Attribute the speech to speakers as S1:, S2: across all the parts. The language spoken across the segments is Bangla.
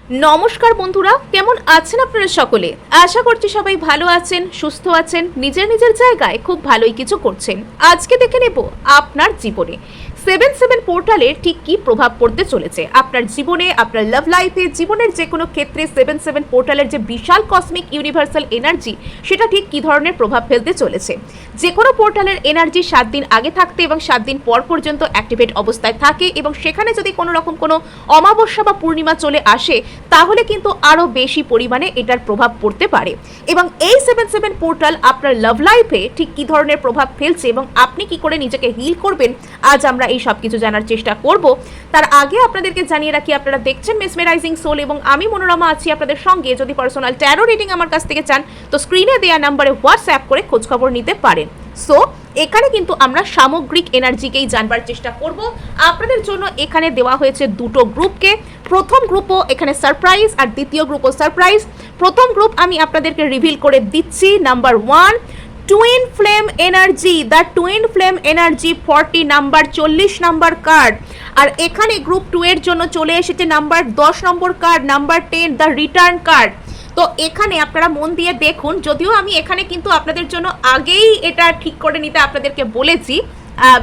S1: নমস্কার বন্ধুরা, কেমন আছেন আপনারা সকলে? আশা করছি সবাই ভালো আছেন, সুস্থ আছেন, নিজের নিজের জায়গায় খুব ভালোই কিছু করছেন। আজকে দেখে নেব আপনার জীবনে 7/7 পোর্টালের ঠিক কি প্রভাব পড়তে চলেছে আপনার জীবনে, আপনার লাভ লাইফে, জীবনের যে কোনো ক্ষেত্রে 7/7 পোর্টালের যে বিশাল কসমিক ইউনিভার্সাল এনার্জি সেটা ঠিক কি ধরনের প্রভাব ফেলতে চলেছে। যে কোনো পোর্টালের এনার্জি 7 দিন আগে থাকতে এবং 7 দিন পর পর্যন্ত অ্যাক্টিভেট অবস্থায় থাকে এবং সেখানে যদি কোনো রকম কোনো অমাবস্যা বা পূর্ণিমা চলে আসে তাহলে কিন্তু আরও বেশি পরিমাণে এটার প্রভাব পড়তে পারে। এবং এই 7/7 পোর্টাল আপনার লাভ লাইফে ঠিক কী ধরনের প্রভাব ফেলছে এবং আপনি কি করে নিজেকে হিল করবেন, আজ আমরা এই সব কিছু জানার চেষ্টা করব। তার আগে আপনাদেরকে জানিয়ে রাখি, আপনারা দেখছেন মেসমেরাইজিং সোল এবং আমি মনোরমা আছি আপনাদের সঙ্গে। যদি পার্সোনাল ট্যারো রিডিং আমার কাছ থেকে চান তো স্ক্রিনে দেওয়া নাম্বারে হোয়াটসঅ্যাপ করে খোঁজখবর নিতে পারেন। সো এখানে কিন্তু আমরা সামগ্রিক এনার্জিকেই জানবার চেষ্টা করব। আপনাদের জন্য এখানে দেওয়া হয়েছে দুটো গ্রুপকে। প্রথম গ্রুপও এখানে সারপ্রাইজ আর দ্বিতীয় গ্রুপও সারপ্রাইজ। প্রথম গ্রুপ আমি আপনাদেরকে রিভিল করে দিচ্ছি। Number 1, twin flame energy, the twin flame energy 40 number, 40 number card. আর এখানে গ্রুপ 2 এর জন্য চলে এসেছে number 10 number card, number 10 the return card. তো এখানে আপনারা মন দিয়ে দেখুন, যদিও আমি এখানে কিন্তু আপনাদের জন্য আগেই এটা ঠিক করে নিতে আপনাদেরকে বলেছি,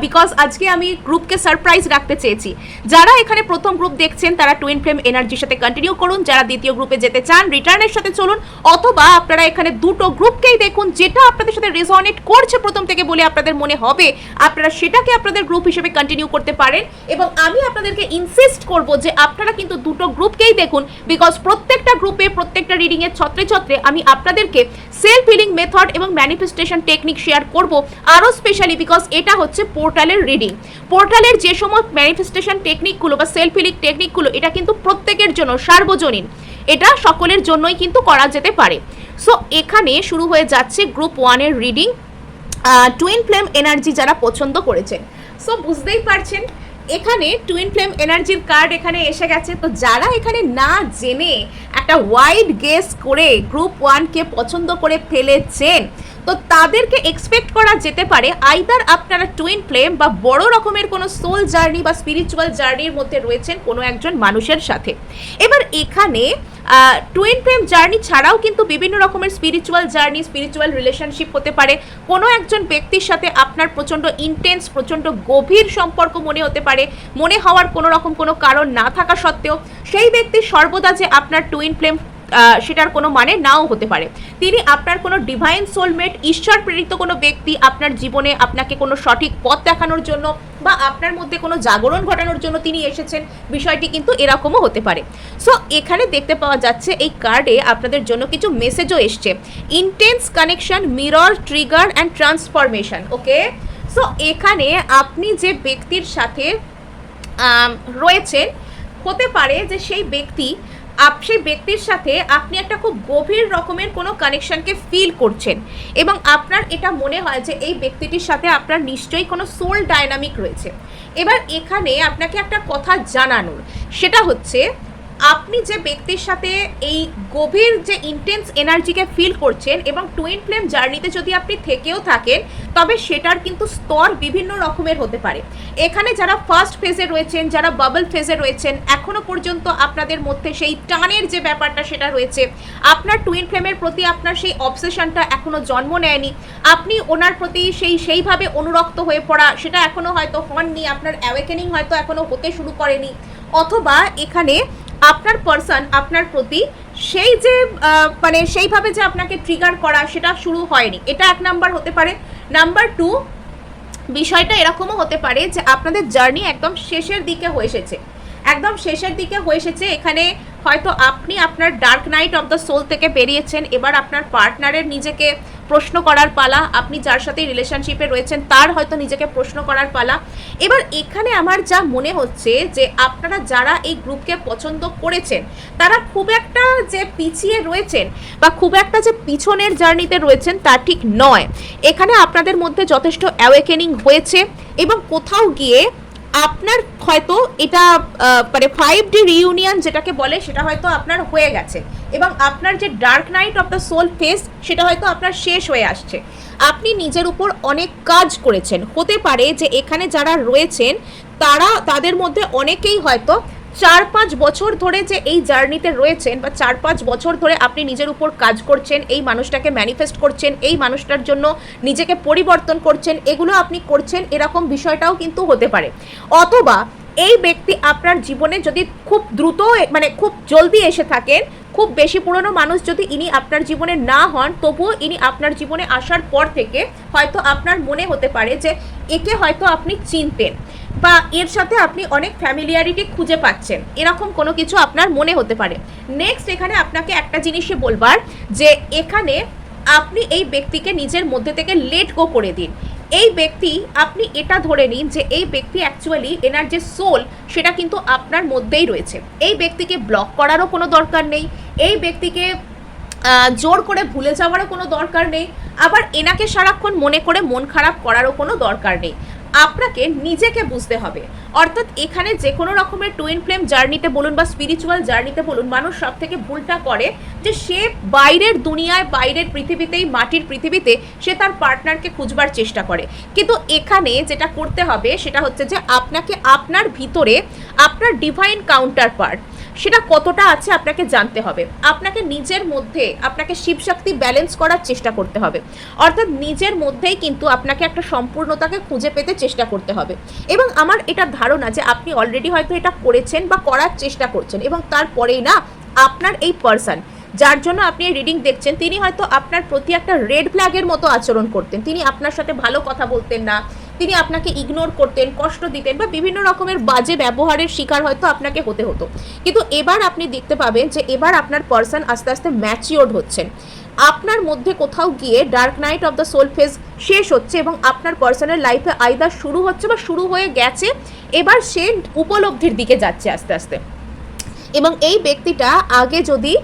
S1: বিকজ আজকে আমি গ্রুপকে সারপ্রাইজ রাখতে চেয়েছি। যারা এখানে প্রথম গ্রুপ দেখছেন তারা টুইন ফ্লেম এনার্জির সাথে কন্টিনিউ করুন, যারা দ্বিতীয় গ্রুপে যেতে চান রিটার্নের সাথে চলুন, অথবা আপনারা এখানে দুটো গ্রুপকেই দেখুন, যেটা আপনাদের সাথে রেজনেট করছে প্রথম থেকে বলে আপনাদের মনে হবে আপনারা সেটাকে আপনাদের গ্রুপ হিসেবে কন্টিনিউ করতে পারেন। এবং আমি আপনাদেরকে ইনসিস্ট করব যে আপনারা কিন্তু দুটো গ্রুপকেই দেখুন, বিকজ প্রত্যেকটা গ্রুপে প্রত্যেকটা রিডিংয়ের ছত্রে ছত্রে আমি আপনাদেরকে সেলফ হিলিং মেথড এবং ম্যানিফেস্টেশন টেকনিক শেয়ার করব, আরও স্পেশালি বিকজ এটা হচ্ছে পোর্টালের রিডিং। পোর্টালের যে সমস্ত ম্যানিফেস্টেশন টেকনিকগুলো বা সেলফ হিলিং টেকনিকগুলো এটা কিন্তু প্রত্যেকের জন্য সার্বজনীন, এটা সকলের জন্যই কিন্তু করা যেতে পারে। সো এখানে শুরু হয়ে যাচ্ছে গ্রুপ 1 এর রিডিং, টুইন ফ্লেম এনার্জি যারা পছন্দ করেছেন। সো বুঝতেই পারছেন এখানে টুইন ফ্লেম এনার্জির কার্ড এখানে এসে গেছে। তো যারা এখানে না জেনে একটা ওয়াইড গেস করে গ্রুপ 1কে পছন্দ করে ফেলেছেন, তো তাদেরকে এক্সপেক্ট করা যেতে পারে আইদার আপনারা টুইন ফ্লেম বা বড় রকমের কোনো সোল জার্নি বা স্পিরিচুয়াল জার্নির মধ্যে রয়েছেন কোনো একজন মানুষের সাথে। এবার এখানে টুইন ফ্লেম জার্নি ছাড়াও কিন্তু বিভিন্ন রকমের স্পিরিচুয়াল জার্নি, স্পিরিচুয়াল রিলেশনশিপ হতে পারে। কোনো একজন ব্যক্তির সাথে আপনার প্রচণ্ড ইন্টেন্স, প্রচণ্ড গভীর সম্পর্ক মনে হতে পারে, মনে হওয়ার কোনো রকম কোনো কারণ না থাকা সত্ত্বেও সেই ব্যক্তি সর্বদা যে আপনার টুইন ফ্লেম সেটার কোনো মানে নাও হতে পারে। তিনি আপনার কোনো ডিভাইন সোলমেট, ঈশ্বর প্রেরিত কোনো ব্যক্তি আপনার জীবনে আপনাকে কোনো সঠিক পথ দেখানোর জন্য বা আপনার মধ্যে কোনো জাগরণ ঘটানোর জন্য তিনি এসেছেন, বিষয়টি কিন্তু এরকমও হতে পারে। সো এখানে দেখতে পাওয়া যাচ্ছে এই কার্ডে আপনাদের জন্য কিছু মেসেজও এসছে, intense connection, mirror, trigger and transformation. Okay, so এখানে আপনি যে ব্যক্তির সাথে রয়েছেন, হতে পারে যে সেই ব্যক্তির সাথে আপনি একটা খুব গভীর রকমের কোনো কানেকশনকে ফিল করছেন এবং আপনার এটা মনে হয় যে এই ব্যক্তিটির সাথে আপনার নিশ্চয়ই কোনো সোল ডায়নামিক রয়েছে। এবার এখানে আপনাকে একটা কথা জানানোর, সেটা হচ্ছে আপনি যে ব্যক্তির সাথে এই গভীর যে ইন্টেন্স এনার্জিকে ফিল করছেন এবং টুইন ফ্লেম জার্নিতে যদি আপনি থেকেও থাকেন, তবে সেটার কিন্তু স্তর বিভিন্ন রকমের হতে পারে। এখানে যারা ফার্স্ট ফেজে রয়েছেন, যারা বাবল ফেজে রয়েছেন, এখনও পর্যন্ত আপনাদের মধ্যে সেই টানের যে ব্যাপারটা সেটা রয়েছে, আপনার টুইন ফ্লেমের প্রতি আপনার সেই অবসেশনটা এখনও জন্ম নেয়নি, আপনি ওনার প্রতি সেইভাবে অনুরক্ত হয়ে পড়া সেটা এখনও হয়তো হননি, আপনার অ্যাওয়েকেনিং হয়তো এখনও হতে শুরু করেনি, অথবা এখানে আপনার পার্সন আপনার প্রতি সেই যে মানে সেইভাবে যে আপনাকে ট্রিগার করা সেটা শুরু হয়নি, এটা এক নাম্বার হতে পারে। নাম্বার 2, বিষয়টা এরকমও হতে পারে যে আপনাদের জার্নি একদম শেষের দিকে হয়ে এসেছে, এখানে হয়তো আপনি আপনার dark night of the soul থেকে বেরিয়েছেন, এবার আপনার পার্টনারের নিজেকে প্রশ্ন করার পালা, আপনি যার সাথে রিলেশনশিপে রয়েছেন তার হয়তো নিজেকে প্রশ্ন করার পালা। এবার এখানে আমার যা মনে হচ্ছে যে আপনারা যারা এই গ্রুপকে পছন্দ করেছেন তারা খুব একটা যে পিছিয়ে রয়েছেন বা খুব একটা যে পিছনের জার্নিতে রয়েছেন তা ঠিক নয়। এখানে আপনাদের মধ্যে যথেষ্ট অ্যাওয়েকেনিং হয়েছে এবং কোথাও গিয়ে আপনার হয়তো এটা মানে 5D রিইউনিয়ন যেটাকে বলে সেটা হয়তো আপনার হয়ে গেছে এবং আপনার যে dark night of the soul phase সেটা হয়তো আপনার শেষ হয়ে আসছে। আপনি নিজের উপর অনেক কাজ করেছেন, হতে পারে যে এখানে যারা রয়েছেন তাদের মধ্যে অনেকেই হয়তো 4-5 বছর ধরে যে এই জার্নিতে রয়েছেন বা 4-5 বছর ধরে আপনি নিজের উপর কাজ করছেন, এই মানুষটাকে ম্যানিফেস্ট করছেন, এই মানুষটার জন্য নিজেকে পরিবর্তন করছেন, এগুলো আপনি করছেন, এরকম বিষয়টাও কিন্তু হতে পারে। অথবা এই ব্যক্তি আপনার জীবনে যদি খুব দ্রুত মানে খুব জলদি এসে থাকেন, খুব বেশি পুরনো মানুষ যদি ইনি আপনার জীবনে না হন, তবুও ইনি আপনার জীবনে আসার পর থেকে হয়তো আপনার মনে হতে পারে যে একে হয়তো আপনি চিনতেন বা এর সাথে আপনি অনেক ফ্যামিলিয়ারিটি খুঁজে পাচ্ছেন, এরকম কোনো কিছু আপনার মনে হতে পারে। নেক্সট এখানে আপনাকে একটা জিনিসই বলবার যে এখানে আপনি এই ব্যক্তিকে নিজের মধ্যে থেকে লেট গো করে দিন। এই ব্যক্তি, আপনি এটা ধরে নিন যে এই ব্যক্তি অ্যাকচুয়ালি এনার যে সোল সেটা কিন্তু আপনার মধ্যেই রয়েছে। এই ব্যক্তিকে ব্লক করারও কোনো দরকার নেই, এই ব্যক্তিকে জোর করে ভুলে যাওয়ারও কোনো দরকার নেই, আবার এনাকে সারাক্ষণ মনে করে মন খারাপ করারও কোনো দরকার নেই। আপনাকে নিজেকে বুঝতে হবে। অর্থাৎ এখানে যে কোনো রকমের টুইন ফ্লেম জার্নিতে বলুন বা স্পিরিচুয়াল জার্নিতে বলুন, মানুষ সব থেকে ভুলটা করে যে সে বাইরের দুনিয়ায়, বাইরের পৃথিবীতেই, মাটির পৃথিবীতে সে তার পার্টনারকে খুঁজবার চেষ্টা করে। কিন্তু এখানে যেটা করতে হবে সেটা হচ্ছে যে আপনাকে আপনার ভিতরে আপনার ডিভাইন কাউন্টার পার্ট সেটা কতটা আছে আপনাকে জানতে হবে। আপনাকে নিজের মধ্যে আপনাকে শিবশক্তি ব্যালেন্স করার চেষ্টা করতে হবে। অর্থাৎ নিজের মধ্যেই কিন্তু আপনাকে একটা সম্পূর্ণতাকে খুঁজে পেতে চেষ্টা করতে হবে। এবং আমার এটা ধারণা যে আপনি অলরেডি হয়তো এটা করেছেন বা করার চেষ্টা করছেন, এবং তারপরেই না আপনার এই পার্সন যার জন্য আপনি এই রিডিং দেখছেন, তিনি হয়তো আপনার প্রতি একটা রেড ফ্ল্যাগের মতো আচরণ করতেন। তিনি আপনার সাথে ভালো কথা বলতেন না, তিনি আপনাকে ইগনোর করতেন, কষ্ট দিতেন বা বিভিন্ন রকমের বাজে ব্যবহারের শিকার হয়তো আপনাকে হতে হতো। কিন্তু এবার আপনি দেখতে পাবেন যে এবার আপনার পার্সন আস্তে আস্তে ম্যাচিওর্ড হচ্ছেন। আপনার মধ্যে কোথাও গিয়ে dark night of the soul phase শেষ হচ্ছে এবং আপনার পার্সনের লাইফে আইদার শুরু হচ্ছে বা শুরু হয়ে গেছে। এবার সে উপলব্ধির দিকে যাচ্ছে আস্তে আস্তে। এবং এই ব্যক্তিটা আগে যদি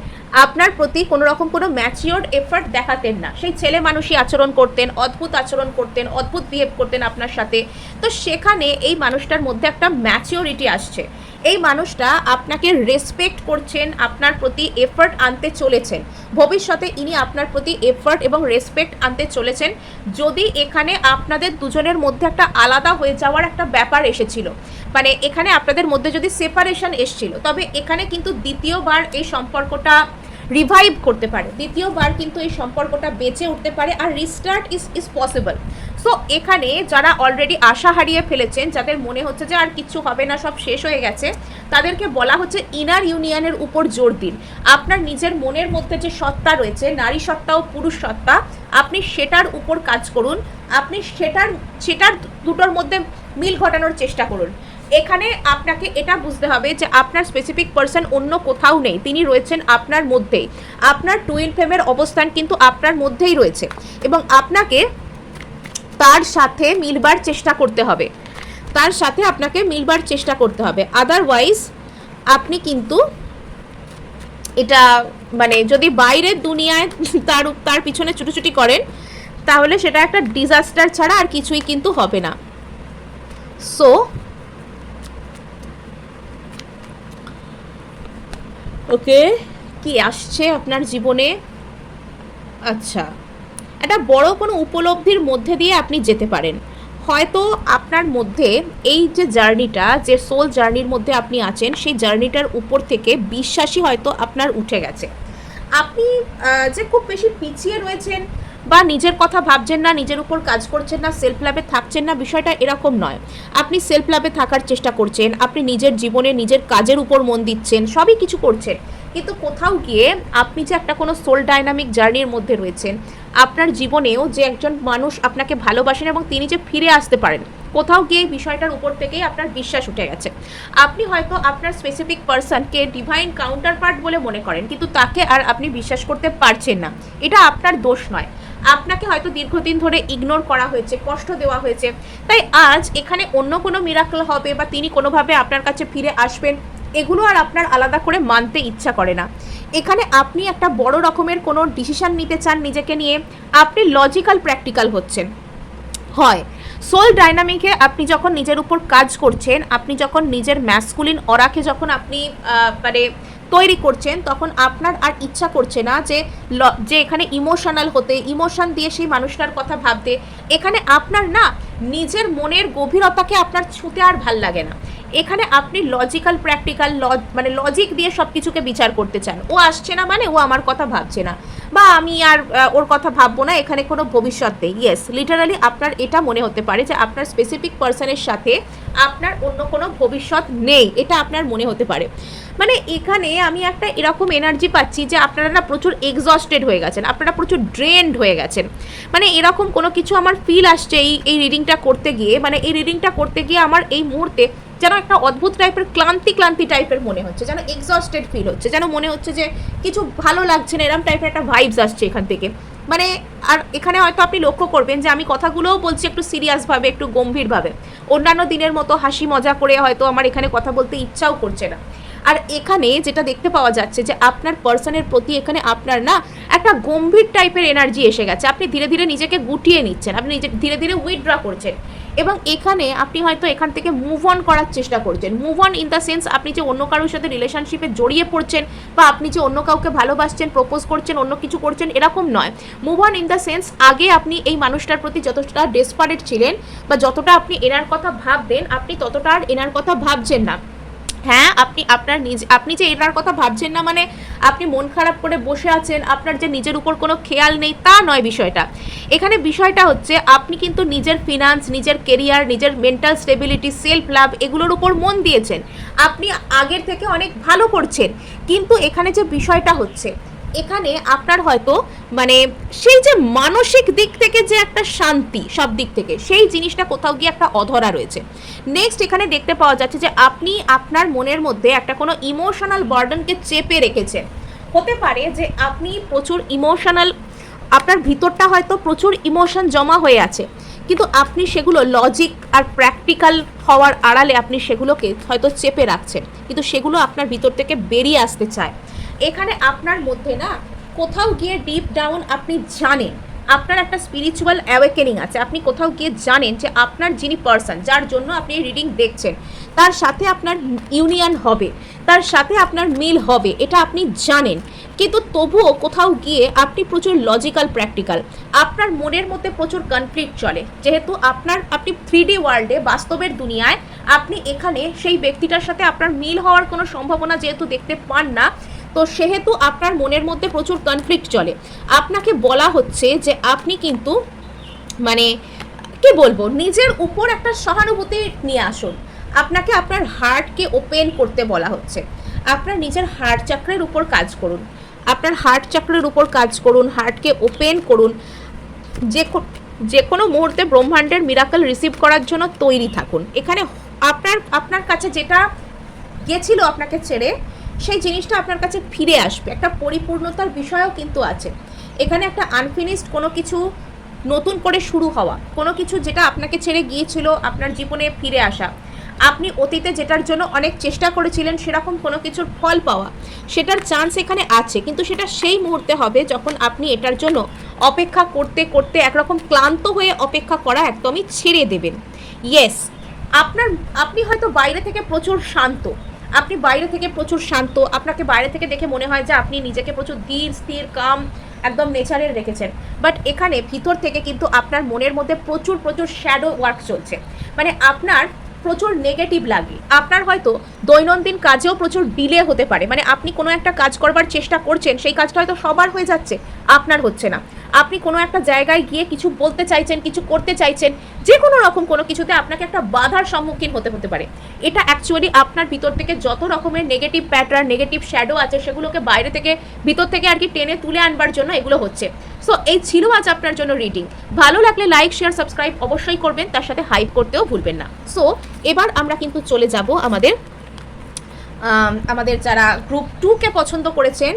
S1: আপনার প্রতি কোনো রকম কোনো ম্যাচিওর্ড এফার্ট দেখাতেন না, সেই ছেলে মানুষই আচরণ করতেন, অদ্ভুত আচরণ করতেন, অদ্ভুত বিহেভ করতেন আপনার সাথে, তো সেখানে এই মানুষটার মধ্যে একটা ম্যাচিওরিটি আসছে। এই মানুষটা আপনাকে রেসপেক্ট করছেন, আপনার প্রতি এফার্ট আনতে চলেছেন। ভবিষ্যতে ইনি আপনার প্রতি এফার্ট এবং রেসপেক্ট আনতে চলেছেন। যদি এখানে আপনাদের দুজনের মধ্যে একটা আলাদা হয়ে যাওয়ার একটা ব্যাপার এসেছিল, মানে এখানে আপনাদের মধ্যে যদি সেপারেশন এসেছিল, তবে এখানে কিন্তু দ্বিতীয়বার এই সম্পর্কটা রিভাইভ করতে পারে, দ্বিতীয়বার কিন্তু এই সম্পর্কটা বেঁচে উঠতে পারে, আর রিস্টার্ট ইজ পসিবল। সো এখানে যারা অলরেডি আশা হারিয়ে ফেলেছেন, যাদের মনে হচ্ছে যে আর কিছু হবে না, সব শেষ হয়ে গেছে, তাদেরকে বলা হচ্ছে ইনার ইউনিয়নের উপর জোর দিন। আপনার নিজের মনের মধ্যে যে সত্তা রয়েছে, নারী সত্তা ও পুরুষ সত্তা, আপনি সেটার উপর কাজ করুন, আপনি সেটার দুটোর মধ্যে মিল ঘটানোর চেষ্টা করুন। এখানে আপনাকে এটা বুঝতে হবে যে আপনার স্পেসিফিক পার্সন অন্য কোথাও নেই, তিনি রয়েছেন আপনার মধ্যেই। আপনার টুইন ফ্লেমের অবস্থান কিন্তু আপনার মধ্যেই রয়েছে এবং আপনাকে তার সাথে মিলবার চেষ্টা করতে হবে, তার সাথে আপনাকে মিলবার চেষ্টা করতে হবে। আদারওয়াইজ আপনি কিন্তু এটা মানে যদি বাইরের দুনিয়ায় তার পিছনে ছুটোছুটি করেন, তাহলে সেটা একটা ডিজাস্টার ছাড়া আর কিছুই কিন্তু হবে না। সো ওকে, কি আসছে আপনার জীবনে? আচ্ছা, একটা বড় কোনো উপলব্ধির মধ্যে দিয়ে আপনি যেতে পারেন। হয়তো আপনার মধ্যে এই যে জার্নিটা, যে সোল জার্নির মধ্যে আপনি আছেন, সেই জার্নিটার উপর থেকে বিশ্বাসী হয়তো আপনার উঠে গেছে। আপনি যে খুব বেশি পিছিয়ে রয়েছেন বা নিজের কথা ভাবছেন না, নিজের উপর কাজ করছেন না, সেলফ লাভে থাকছেন না, বিষয়টা এরকম নয়। আপনি সেলফ লাভে থাকার চেষ্টা করছেন, আপনি নিজের জীবনে নিজের কাজের উপর মন দিচ্ছেন, সবই কিছু করছেন, কিন্তু কোথাও গিয়ে আপনি যে একটা কোনো সোল ডাইনামিক জার্নির মধ্যে রয়েছেন, আপনার জীবনেও যে একজন মানুষ আপনাকে ভালোবাসেন এবং তিনি যে ফিরে আসতে পারেন, কোথাও গিয়ে বিষয়টার উপর থেকেই আপনার বিশ্বাস উঠে গেছে। আপনি হয়তো আপনার স্পেসিফিক পার্সনকে ডিভাইন কাউন্টার পার্ট বলে মনে করেন, কিন্তু তাকে আর আপনি বিশ্বাস করতে পারছেন না। এটা আপনার দোষ নয়, আপনাকে হয়তো দীর্ঘদিন ধরে ইগনোর করা হয়েছে, কষ্ট দেওয়া হয়েছে। তাই আজ এখানে অন্য কোনো মিরাকল হবে বা তিনি কোনোভাবে আপনার কাছে ফিরে আসবেন, এগুলো আর আপনার আলাদা করে মানতে ইচ্ছা করে না। এখানে আপনি একটা বড় রকমের কোনো ডিসিশন নিতে চান নিজেকে নিয়ে, আপনি লজিক্যাল প্র্যাকটিক্যাল হচ্ছেন। হয় সোল ডাইনামিকে আপনি যখন নিজের উপর কাজ করছেন, আপনি যখন নিজের ম্যাসকুলিন অরাকে যখন আপনি মানে তৈরি করছেন, তখন আপনার আর ইচ্ছা করছে না যে এখানে ইমোশনাল হতে, ইমোশন দিয়ে সেই মানুষটার কথা ভাবতে। এখানে আপনার না নিজের মনের গভীরতাকে আপনার ছুঁতে আর ভাল লাগে না। এখানে আপনি লজিক্যাল প্র্যাকটিক্যাল মানে লজিক দিয়ে সব কিছুকে বিচার করতে চান। ও আসছে না মানে ও আমার কথা ভাবছে না, বা আমি আর ওর কথা ভাববো না, এখানে কোনো ভবিষ্যৎ নেই। ইয়েস, লিটারালি আপনার এটা মনে হতে পারে যে আপনার স্পেসিফিক পার্সনের সাথে আপনার অন্য কোনো ভবিষ্যৎ নেই, এটা আপনার মনে হতে পারে। মানে এখানে আমি একটা এরকম এনার্জি পাচ্ছি যে আপনারা না প্রচুর এক্সস্টেড হয়ে গেছেন, আপনারা প্রচুর ড্রেনড হয়ে গেছেন। মানে এরকম কোনো কিছু আমার ফিল আসছে এই রিডিংটা করতে গিয়ে। মানে এই রিডিংটা করতে গিয়ে আমার এই মুহূর্তে যেন একটা অদ্ভুত টাইপের ক্লান্তি টাইপের মনে হচ্ছে, যেন এক্সস্টেড ফিল হচ্ছে, যেন মনে হচ্ছে যে কিছু ভালো লাগছে না, এরকম টাইপের একটা ভাইবস আসছে এখান থেকে। মানে আর এখানে হয়তো আপনি লক্ষ্য করবেন যে আমি কথাগুলোও বলছি একটু সিরিয়াসভাবে, একটু গম্ভীরভাবে। অন্যান্য দিনের মতো হাসি মজা করে হয়তো আমার এখানে কথা বলতে ইচ্ছাও করছে না। আর এখানে যেটা দেখতে পাওয়া যাচ্ছে যে আপনার পার্সনের প্রতি এখানে আপনার না একটা গম্ভীর টাইপের এনার্জি এসে গেছে। আপনি ধীরে ধীরে নিজেকে গুটিয়ে নিচ্ছেন, আপনি ধীরে ধীরে উইথড্র করছেন, এবং এখানে আপনি হয়তো এখান থেকে মুভ অন করার চেষ্টা করছেন। Move on in the sense আপনি যে অন্য কারোর সাথে রিলেশনশিপে জড়িয়ে পড়ছেন, বা আপনি যে অন্য কাউকে ভালোবাসছেন, প্রপোজ করছেন, অন্য কিছু করছেন, এরকম নয়। Move on in the sense আগে আপনি এই মানুষটার প্রতি যতটা ডেসপারেট ছিলেন বা যতটা আপনি এনার কথা ভাবতেন, আপনি ততটা আর এনার কথা ভাবছেন না। হ্যাঁ, আপনি যে এটার কথা ভাবছেন না মানে আপনি মন খারাপ করে বসে আছেন, আপনার যে নিজের উপর কোনো খেয়াল নেই তা নয় বিষয়টা। এখানে বিষয়টা হচ্ছে আপনি কিন্তু নিজের ফিনান্স, নিজের কেরিয়ার, নিজের মেন্টাল স্টেবিলিটি, সেলফ লাভ এগুলোর উপর মন দিয়েছেন, আপনি আগের থেকে অনেক ভালো করছেন। কিন্তু এখানে যে বিষয়টা হচ্ছে, এখানে আপনার হয়তো মানে সেই যে মানসিক দিক থেকে যে একটা শান্তি সব দিক থেকে, সেই জিনিসটা কোথাও গিয়ে একটা অধরা রয়েছে। নেক্সট এখানে দেখতে পাওয়া যাচ্ছে যে আপনি আপনার মনের মধ্যে একটা কোনো ইমোশনাল বার্ডেনকে চেপে রেখেছেন। হতে পারে যে আপনি প্রচুর ইমোশনাল, আপনার ভিতরটা হয়তো প্রচুর ইমোশন জমা হয়ে আছে, কিন্তু আপনি সেগুলো লজিক আর প্র্যাকটিক্যাল হওয়ার আড়ালে আপনি সেগুলোকে হয়তো চেপে রাখছেন, কিন্তু সেগুলো আপনার ভিতর থেকে বেরিয়ে আসতে চায়। এখানে আপনার মধ্যে না কোথাও গিয়ে ডিপ ডাউন আপনি জানেন আপনার একটা স্পিরিচুয়াল অ্যাওয়েকেনিং আছে, আপনি কোথাও গিয়ে জানেন যে আপনার যিনি পার্সন, যার জন্য আপনি এই রিডিং দেখছেন, তার সাথে আপনার ইউনিয়ন হবে, তার সাথে আপনার মিল হবে, এটা আপনি জানেন। কিন্তু তবুও কোথাও গিয়ে আপনি প্রচুর লজিক্যাল প্র্যাকটিক্যাল, আপনার মনের মধ্যে প্রচুর কনফ্লিক্ট চলে, যেহেতু আপনি 3D ওয়ার্ল্ডে, বাস্তবের দুনিয়ায় আপনি এখানে সেই ব্যক্তিটার সাথে আপনার মিল হওয়ার কোনো সম্ভাবনা যেহেতু দেখতে পান না, তো সেহেতু আপনার মনের মধ্যে প্রচুর কনফ্লিক্ট চলে। আপনাকে বলা হচ্ছে যে আপনি কিন্তু মানে কি বলবো, নিজের উপর একটা সহানুভূতি নিয়ে আসুন। আপনাকে আপনার হার্টকে ওপেন করতে বলা হচ্ছে। আপনার নিজের হার্ট চক্রের উপর কাজ করুন, আপনার হার্ট চক্রের উপর কাজ করুন, হার্টকে ওপেন করুন। যে কোনো মুহূর্তে ব্রহ্মাণ্ডের মিরাকল রিসিভ করার জন্য তৈরি থাকুন। এখানে আপনার কাছে যেটা গেছিল আপনাকে ছেড়ে, সেই জিনিসটা আপনার কাছে ফিরে আসবে। একটা পরিপূর্ণতার বিষয়ও কিন্তু আছে এখানে, একটা আনফিনিশড কোনো কিছু নতুন করে শুরু হওয়া, কোনো কিছু যেটা আপনাকে ছেড়ে গিয়েছিল আপনার জীবনে ফিরে আসা, আপনি অতীতে যেটার জন্য অনেক চেষ্টা করেছিলেন সেরকম কোনো কিছুর ফল পাওয়া, সেটার চান্স এখানে আছে। কিন্তু সেটা সেই মুহূর্তে হবে যখন আপনি এটার জন্য অপেক্ষা করতে করতে একরকম ক্লান্ত হয়ে অপেক্ষা করা একদমই ছেড়ে দেবেন। ইয়েস, আপনি হয়তো বাইরে থেকে প্রচুর শান্ত, আপনাকে বাইরে থেকে দেখে মনে হয় যে আপনি নিজেকে প্রচুর ধীর স্থির কাম একদম নেচারের রেখেছেন, বাট এখানে ভিতর থেকে কিন্তু আপনার মনের মধ্যে প্রচুর শ্যাডো ওয়ার্ক চলছে। মানে আপনার প্রচুর নেগেটিভ লাগে, আপনার হয়তো দৈনন্দিন কাজেও প্রচুর ডিলে হতে পারে। মানে আপনি কোনো একটা কাজ করবার চেষ্টা করছেন, সেই কাজটা হয়তো সবার হয়ে যাচ্ছে, আপনার হচ্ছে না। আপনি কোনো একটা জায়গায় গিয়ে কিছু বলতে চাইছেন, কিছু করতে চাইছেন, যে কোনো রকম কোনো কিছুতে আপনাকে একটা বাধার সম্মুখীন হতে পারে। এটা অ্যাকচুয়ালি আপনার ভিতর থেকে যত রকমের নেগেটিভ প্যাটার্ন, নেগেটিভ শ্যাডো আছে, সেগুলোকে বাইরে থেকে ভিতর থেকে আর কি টেনে তুলে আনবার জন্য এগুলো হচ্ছে। সো এই ছিল আজ আপনার জন্য রিডিং। ভালো লাগলে লাইক, শেয়ার, সাবস্ক্রাইব অবশ্যই করবেন, তার সাথে হাইপ করতেও ভুলবেন না। সো এবার আমরা কিন্তু চলে যাব আমাদের যারা গ্রুপ 2-কে পছন্দ করেছেন,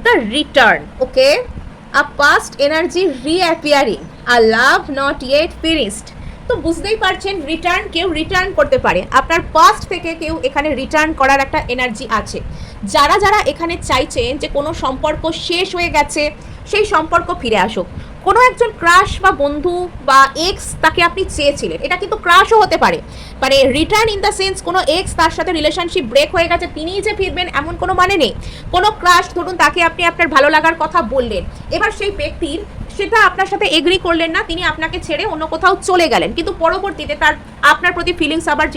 S1: the return. Okay, a past energy reappearing, a love not yet finished. তো বুঝতেই পারছেন, রিটার্ন, কেউ রিটার্ন করতে পারে, আপনার পাস্ট থেকে কেউ এখানে রিটার্ন করার একটা এনার্জি আছে। যারা এখানে চাইছেন যে কোনো সম্পর্ক শেষ হয়ে গেছে, সেই সম্পর্ক ফিরে আসুক। কোনো একজন ক্রাশ বা বন্ধু বা এক্স, তাকে আপনি চেয়েছিলেন, এটা কিন্তু ক্রাশও হতে পারে। মানে রিটার্ন ইন দ্য সেন্স কোনো এক্স, তার সাথে রিলেশনশিপ ব্রেক হয়ে গেছে, তিনিই যে ফিরবেন এমন কোনো মানে নেই। কোনো ক্রাশ, ধরুন তাকে আপনি আপনার ভালো লাগার কথা বললেন, এবার সেই সেটা আপনার সাথে এগ্রি করলেন না, তিনি আপনাকে ছেড়ে অন্য কোথাও চলে গেলেন, কিন্তু পরবর্তীতে তার আপনার প্রতি ফিলিংস আবার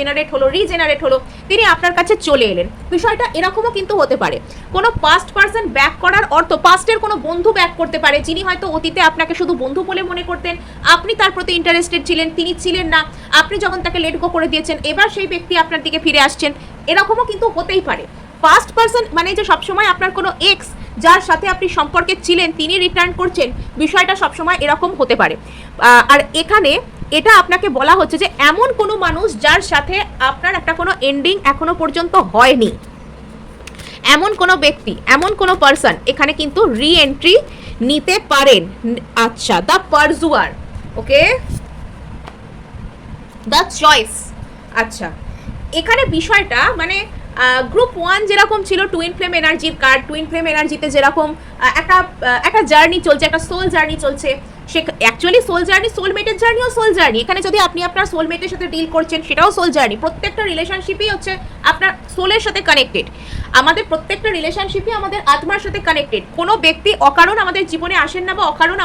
S1: রিজেনারেট হলো, তিনি আপনার কাছে চলে এলেন। বিষয়টা এরকমও কিন্তু হতে পারে। কোনো পাস্ট পার্সন ব্যাক করার অর্থ পাস্টের কোনো বন্ধু ব্যাক করতে পারে, যিনি হয়তো অতীতে আপনাকে শুধু বন্ধু বলে মনে করতেন, আপনি তার প্রতি ইন্টারেস্টেড ছিলেন, তিনি ছিলেন না, আপনি যখন তাকে লেট গো করে দিয়েছেন, এবার সেই ব্যক্তি আপনার দিকে ফিরে আসছেন, এরকমও কিন্তু হতেই পারে। পাস্ট পার্সন মানে যে সবসময় আপনার কোনো এক্স যার সাথে আপনি সম্পর্কে ছিলেন তিনি রিটার্ন করছেন, বিষয়টা সবসময় এরকম হতে পারে। আর এখানে এটা আপনাকে বলা হচ্ছে যে এমন কোনো মানুষ যার সাথে আপনার একটা কোনো এন্ডিং এখনো পর্যন্ত হয়নি, এমন কোনো ব্যক্তি, এমন কোনো পার্সন এখানে কিন্তু রি এন্ট্রি নিতে পারেন। আচ্ছা, the pursuer, okay, the choice. আচ্ছা, এখানে বিষয়টা মানে গ্রুপ 1 যেরকম ছিল টুইন ফ্লেম এনার্জির কার্ড, টুইন ফ্লেম এনার্জিতে যেরকম একটা জার্নি চলছে, একটা সোল জার্নি চলছে, সে অ্যাকচুয়ালি সোল জার্নি, সোলমেটের জার্নিও সোল জার্নি। এখানে যদি আপনি আপনার সোলমেটের সাথে ডিল করছেন সেটাও সোল জার্নি। প্রত্যেকটা রিলেশনশিপই হচ্ছে আপনার সোলের সাথে কানেক্টেড। আমাদের প্রত্যেকটা রিলেশনশিপই আমাদের আত্মার সাথে কানেক্টেড। কোনো ব্যক্তি অকারণ আমাদের জীবনে আসেন না বা অকারণ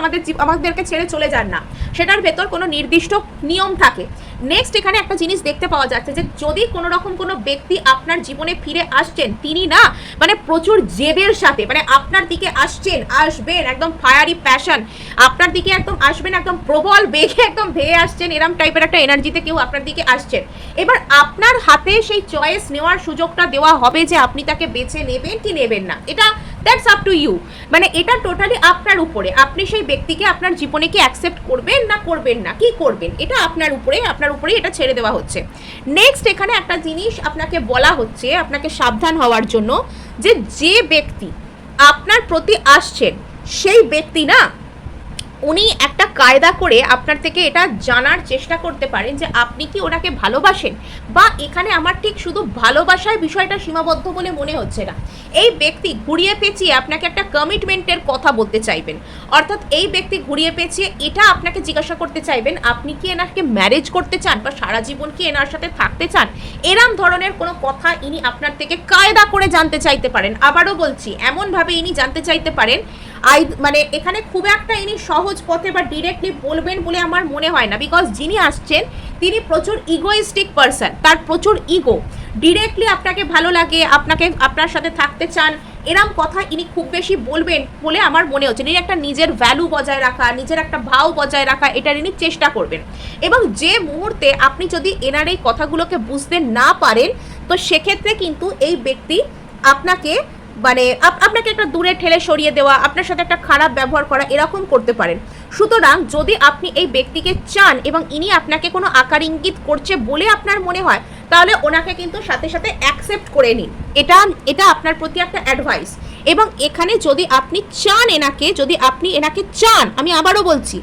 S1: আমাদেরকে ছেড়ে চলে যান না, সেটার ভেতর কোনো নির্দিষ্ট নিয়ম থাকে। নেক্সট এখানে একটা জিনিস দেখতে পাওয়া যাচ্ছে যে যদি কোনো রকম কোনো ব্যক্তি আপনার জীবনে ফিরে আসছেন, তিনি না মানে প্রচুর জেদের সাথে মানে আপনার দিকে আসবেন একদম ফায়ারি প্যাশন, আপনার দিকে একদম আসবেন, একদম প্রবল বেগে একদম ধেয়ে আসছেন, এরম টাইপের একটা এনার্জিতে কেউ আপনার দিকে আসছেন। এবার আপনার হাতে সেই চয়েস নেওয়ার সুযোগটা দেওয়া হবে যে আপনি তাকে বেছে নেবেন কি নেবেন না, এটা দ্যাটস আপ টু ইউ। মানে এটা টোটালি আপনার উপরে, আপনি সেই ব্যক্তিকে আপনার জীবনে কি অ্যাকসেপ্ট করবেন না করবেন না, কি করবেন, এটা আপনার উপরেই এটা ছেড়ে দেওয়া হচ্ছে। নেক্সট এখানে একটা জিনিস আপনাকে বলা হচ্ছে, আপনাকে সাবধান হওয়ার জন্য যে ব্যক্তি আপনার প্রতি আসছেন সেই ব্যক্তি না উনি একটা কায়দা করে আপনার থেকে এটা জানার চেষ্টা করতে পারেন যে আপনি কি ওনাকে ভালোবাসেন, বা এখানে আমার ঠিক শুধু ভালোবাসায় বিষয়টা সীমাবদ্ধ বলে মনে হচ্ছে না। এই ব্যক্তি ঘুরিয়ে পেঁচিয়ে আপনাকে একটা কমিটমেন্টের কথা বলতে চাইবেন, অর্থাৎ এই ব্যক্তি ঘুরিয়ে পেঁচিয়ে এটা আপনাকে জিজ্ঞাসা করতে চাইবেন আপনি কি এনাকে ম্যারেজ করতে চান বা সারা জীবন কি এনার সাথে থাকতে চান, এরম ধরনের কোনো কথা ইনি আপনার থেকে কায়দা করে জানতে চাইতে পারেন। আবারও বলছি, এমনভাবে ইনি জানতে চাইতে পারেন মানে এখানে খুব একটা ইনি সহজ পথে বা ডিরেক্টলি বলবেন বলে আমার মনে হয় না, বিকজ যিনি আসছেন তিনি প্রচুর ইগোইস্টিক পারসন, তার প্রচুর ইগো, ডিরেক্টলি আপনাকে ভালো লাগে, আপনার সাথে থাকতে চান, এরম কথা ইনি খুব বেশি বলবেন বলে আমার মনে হচ্ছে। ইনি একটা নিজের ভ্যালু বজায় রাখা, নিজের একটা ভাও বজায় রাখা, এটার ইনি চেষ্টা করবেন। এবং যে মুহূর্তে আপনি যদি এনার এই কথাগুলোকে বুঝতে না পারেন, তো সেক্ষেত্রে কিন্তু এই ব্যক্তি আপনাকে মানে আপনাকে একটা দূরে ঠেলে সরিয়ে দেওয়া, আপনার সাথে একটা খারাপ ব্যবহার করা, এরকম করতে পারেন। সুতরাং যদি আপনি এই ব্যক্তিকে চান এবং ইনি আপনাকে কোনো আকার ইঙ্গিত করছে বলে আপনার মনে হয়, তাহলে ওনাকে কিন্তু সাথে সাথে অ্যাকসেপ্ট করে নিন, এটা আপনার প্রতি একটা অ্যাডভাইস। এবং এখানে যদি আপনি চান এনাকে, যদি আপনি এনাকে চান, আমি আবারও বলছি,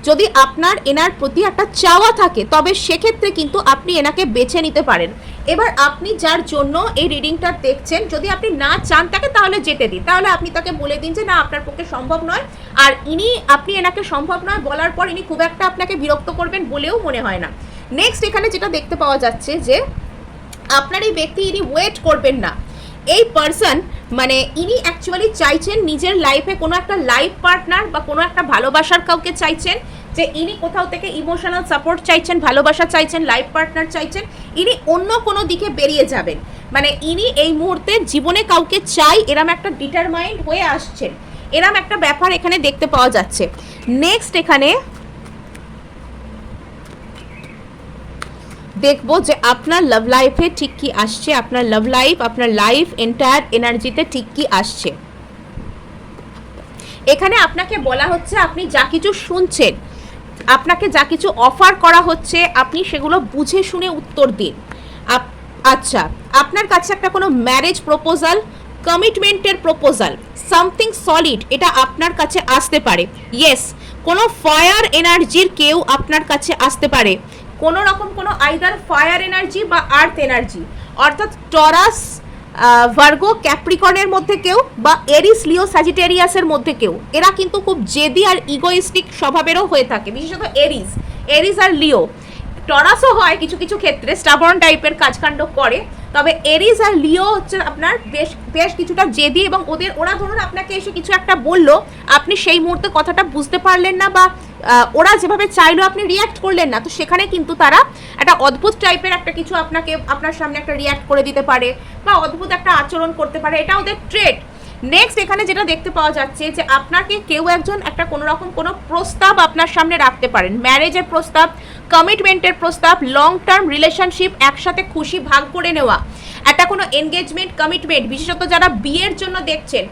S1: যদি আপনার এনার প্রতি একটা চাওয়া থাকে তবে সেক্ষেত্রে কিন্তু আপনি এনাকে বেছে নিতে পারেন। এবার আপনি যার জন্য এই রিডিংটা দেখছেন, যদি আপনি না চান তাকে তাহলে যেতে দিন, তাহলে আপনি তাকে বলে দিন যে না আপনার পক্ষে সম্ভব নয়। আর আপনি এনাকে সম্ভব নয় বলার পর ইনি খুব একটা আপনাকে বিরক্ত করবেন বলেও মনে হয় না। নেক্সট এখানে যেটা দেখতে পাওয়া যাচ্ছে যে আপনার এই ব্যক্তি ইনি ওয়েট করবেন না, এই পার্সন মানে ইনি অ্যাকচুয়ালি চাইছেন নিজের লাইফে কোনো একটা লাইফ পার্টনার বা কোনো একটা ভালোবাসার কাউকে চাইছেন, যে ইনি কোথাও থেকে ইমোশনাল সাপোর্ট চাইছেন, ভালোবাসা চাইছেন, লাইফ পার্টনার চাইছেন, ইনি অন্য কোনো দিকে বেরিয়ে যাবেন। মানে ইনি এই মুহূর্তে জীবনে কাউকে চাই এরম একটা ডিটারমাইন্ড হয়ে আসছেন, এরম একটা ব্যাপার এখানে দেখতে পাওয়া যাচ্ছে। নেক্সট এখানে দেখবো যে আপনার লাভ লাইফে ঠিক কি আসছে, আপনার লাভ লাইফ, আপনার লাইফ এন্টায়ার এনার্জিতে ঠিক কি আসছে। এখানে আপনাকে বলা হচ্ছে আপনি যা কিছু শুনছেন, আপনাকে যা কিছু অফার করা হচ্ছে, আপনি সেগুলো বুঝে শুনে উত্তর দিন। আচ্ছা, আপনার কাছে একটা কোনো ম্যারেজ প্রপোজাল, কমিটমেন্টের প্রপোজাল, সামথিং সলিড এটা আপনার কাছে আসতে পারে। ইয়েস, কোনো ফায়ার এনার্জির কেউ আপনার কাছে আসতে পারে, কোনো রকম কোনো আইদার ফায়ার এনার্জি বা আর্থ এনার্জি, অর্থাৎ টরাস, ভার্গো, ক্যাপ্রিকর্নের মধ্যে কেউ, বা এরিস, লিও, স্যাজিটেরিয়াসের মধ্যে কেউ। এরা কিন্তু খুব জেদি আর ইগোইস্টিক স্বভাবেরও হয়ে থাকে, বিশেষত এরিস আর লিও। টরাসও হয় কিছু কিছু ক্ষেত্রে, স্টাবর্ন টাইপের কাজকাণ্ড করে, তবে এরিজ আর লিও হচ্ছে আপনার বেশ বেশ কিছুটা জেদি, এবং ওরা ধরুন আপনাকে এসে কিছু একটা বললো, আপনি সেই মুহূর্তে কথাটা বুঝতে পারলেন না, বা ওরা যেভাবে চাইলো আপনি রিয়্যাক্ট করলেন না, তো সেখানে কিন্তু তারা একটা অদ্ভুত টাইপের একটা কিছু আপনার সামনে একটা রিয়্যাক্ট করে দিতে পারে, বা অদ্ভুত একটা আচরণ করতে পারে, এটা ওদের ট্রেড। নেক্সট এখানে যেটা দেখতে পাওয়া যাচ্ছে যে আপনাকে কেউ একজন একটা কোনো রকম কোনো প্রস্তাব আপনার সামনে রাখতে পারেন, ম্যারেজের প্রস্তাব, কমিটমেন্টের প্রস্তাব, লং টার্ম রিলেশনশিপ, একসাথে খুশি ভাগ করে নেওয়া, একটা কোনো এনগেজমেন্ট, কমিটমেন্ট, বিশেষত যারা বিয়ের জন্য দেখছেন,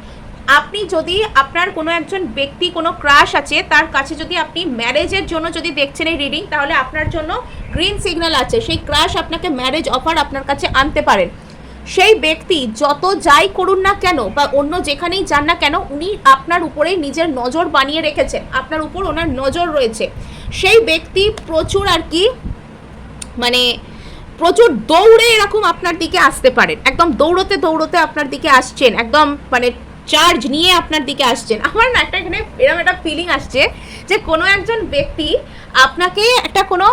S1: আপনি যদি আপনার কোনো একজন ব্যক্তি, কোনো ক্রাশ আছে, তার কাছে যদি আপনি ম্যারেজের জন্য যদি দেখছেন এই রিডিং, তাহলে আপনার জন্য গ্রিন সিগন্যাল আছে, সেই ক্রাশ আপনাকে ম্যারেজ অফার আপনার কাছে আনতে পারেন। সেই ব্যক্তি যত যাই করুন না কেন বা অন্য যেখানেই যান না কেন, উনি আপনার উপরেই নিজের নজর বানিয়ে রেখেছেন, আপনার উপর ওনার নজর রয়েছে। সেই ব্যক্তি প্রচুর আর কি মানে প্রচুর দৌড়ে এরকম আপনার দিকে আসতে পারেন, একদম দৌড়তে দৌড়তে আপনার দিকে আসছেন, একদম মানে চার্জ নিয়ে আপনার দিকে আসছেন। আমার না একটা এখানে এরকম একটা ফিলিং আসছে যে কোনো একজন ব্যক্তি আপনাকে একটা কোনো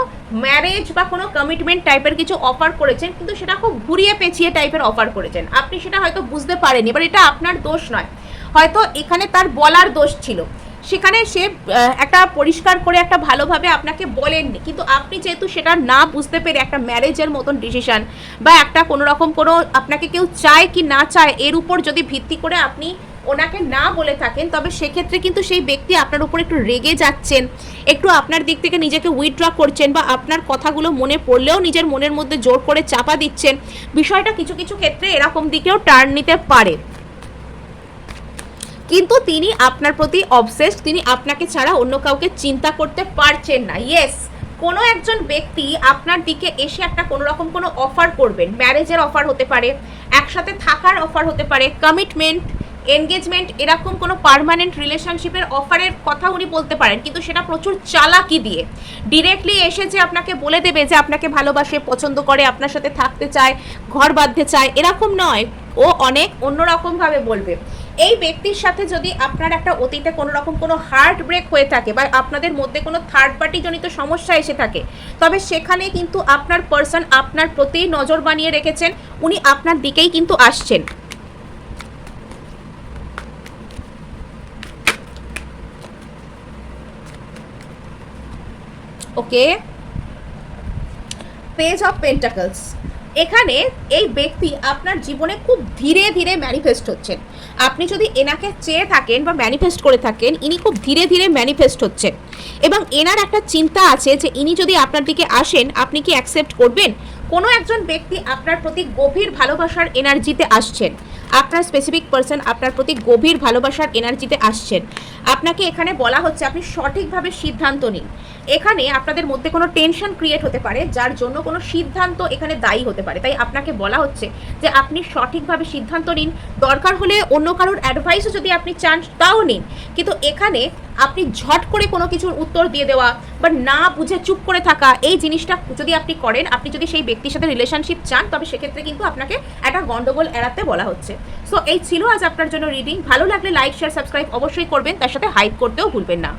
S1: ম্যারেজ বা কোনো কমিটমেন্ট টাইপের কিছু অফার করেছেন, কিন্তু সেটা খুব ঘুরিয়ে পেঁচিয়ে টাইপের অফার করেছেন, আপনি সেটা হয়তো বুঝতে পারেননি, এবার এটা আপনার দোষ নয়, হয়তো এখানে তার বলার দোষ ছিল, সেখানে সে একটা পরিষ্কার করে একটা ভালোভাবে আপনাকে বলেননি, কিন্তু আপনি যেহেতু সেটা না বুঝতে পেরে একটা ম্যারেজের মতন ডিসিশন বা একটা কোনো রকম কোনো আপনাকে কেউ চায় কি না চায় এর উপর যদি ভিত্তি করে আপনি ওনাকে না বলে থাকেন, তবে সেক্ষেত্রে কিন্তু সেই ব্যক্তি আপনার উপর একটু রেগে যাচ্ছেন, একটু আপনার দিক থেকে নিজেকে উইথড্র করছেন, বা আপনার কথাগুলো মনে পড়লেও নিজের মনের মধ্যে জোর করে চাপা দিচ্ছেন। বিষয়টা কিছু কিছু ক্ষেত্রে এরকম দিকেও টার্ন নিতে পারে, কিন্তু তিনি আপনার প্রতি অবসেসড, তিনি আপনাকে ছাড়া অন্য কাউকে চিন্তা করতে পারছেন না। ইয়েস, কোনো একজন ব্যক্তি আপনার দিকে এসে একটা কোনো রকম কোনো অফার করবেন, ম্যারেজের অফার হতে পারে, একসাথে থাকার অফার হতে পারে, কমিটমেন্ট, এনগেজমেন্ট, এরকম কোনো পার্মানেন্ট রিলেশনশিপের অফারের কথা উনি বলতে পারেন, কিন্তু সেটা প্রচুর চালাকি দিয়ে ডিরেক্টলি এসে যে আপনাকে বলে দেবে যে আপনাকে ভালোবাসে, পছন্দ করে, আপনার সাথে থাকতে চায়, ঘর বাঁধতে চায়, এরকম নয়, ও অনেক অন্যরকমভাবে বলবে। এই ব্যক্তির সাথে যদি আপনার একটা অতীতে কোনো রকম কোনো হার্ট ব্রেক হয়ে থাকে, বা আপনাদের মধ্যে কোনো থার্ড পার্টি জনিত সমস্যা এসে থাকে, তবে সেখানে কিন্তু আপনার পার্সন আপনার প্রতি নজর বানিয়ে রেখেছেন, উনি আপনার দিকেই কিন্তু আসছেন। ওকে, পেজ অফ পেন্টাকলস, এখানে এই ব্যক্তি আপনার জীবনে খুব ধীরে ধীরে ম্যানিফেস্ট হচ্ছেন। আপনি যদি এনাকে চেয়ে থাকেন বা ম্যানিফেস্ট করে থাকেন, ইনি খুব ধীরে ধীরে ম্যানিফেস্ট হচ্ছেন, এবং এনার একটা চিন্তা আছে যে ইনি যদি আপনার দিকে আসেন, আপনি কি অ্যাকসেপ্ট করবেন। কোনো একজন ব্যক্তি আপনার প্রতি গভীর ভালোবাসার এনার্জিতে আসছেন, আপনার স্পেসিফিক পার্সন আপনার প্রতি গভীর ভালোবাসার এনার্জিতে আসছেন। আপনাকে এখানে বলা হচ্ছে আপনি সঠিকভাবে সিদ্ধান্ত নিন। এখানে আপনাদের মধ্যে কোনো টেনশন ক্রিয়েট হতে পারে, যার জন্য কোনো সিদ্ধান্ত এখানে দায়ী হতে পারে, তাই আপনাকে বলা হচ্ছে যে আপনি সঠিকভাবে সিদ্ধান্ত নিন। দরকার হলে অন্য কারোর অ্যাডভাইসও যদি আপনি চান তাও নিন, কিন্তু এখানে আপনি ঝট করে কোনো কিছুর উত্তর দিয়ে দেওয়া বা না বুঝে চুপ করে থাকা, এই জিনিসটা যদি আপনি করেন, আপনি যদি সেই ব্যক্তির সাথে রিলেশনশিপ চান, তবে সেক্ষেত্রে কিন্তু আপনাকে একটা গন্ডগোল এড়াতে বলা হচ্ছে। সো এই ছিল আজ আপনার জন্য রিডিং। ভালো লাগলে লাইক, শেয়ার, সাবস্ক্রাইব অবশ্যই করবেন, তার সাথে হাইপ করতেও ভুলবেন না।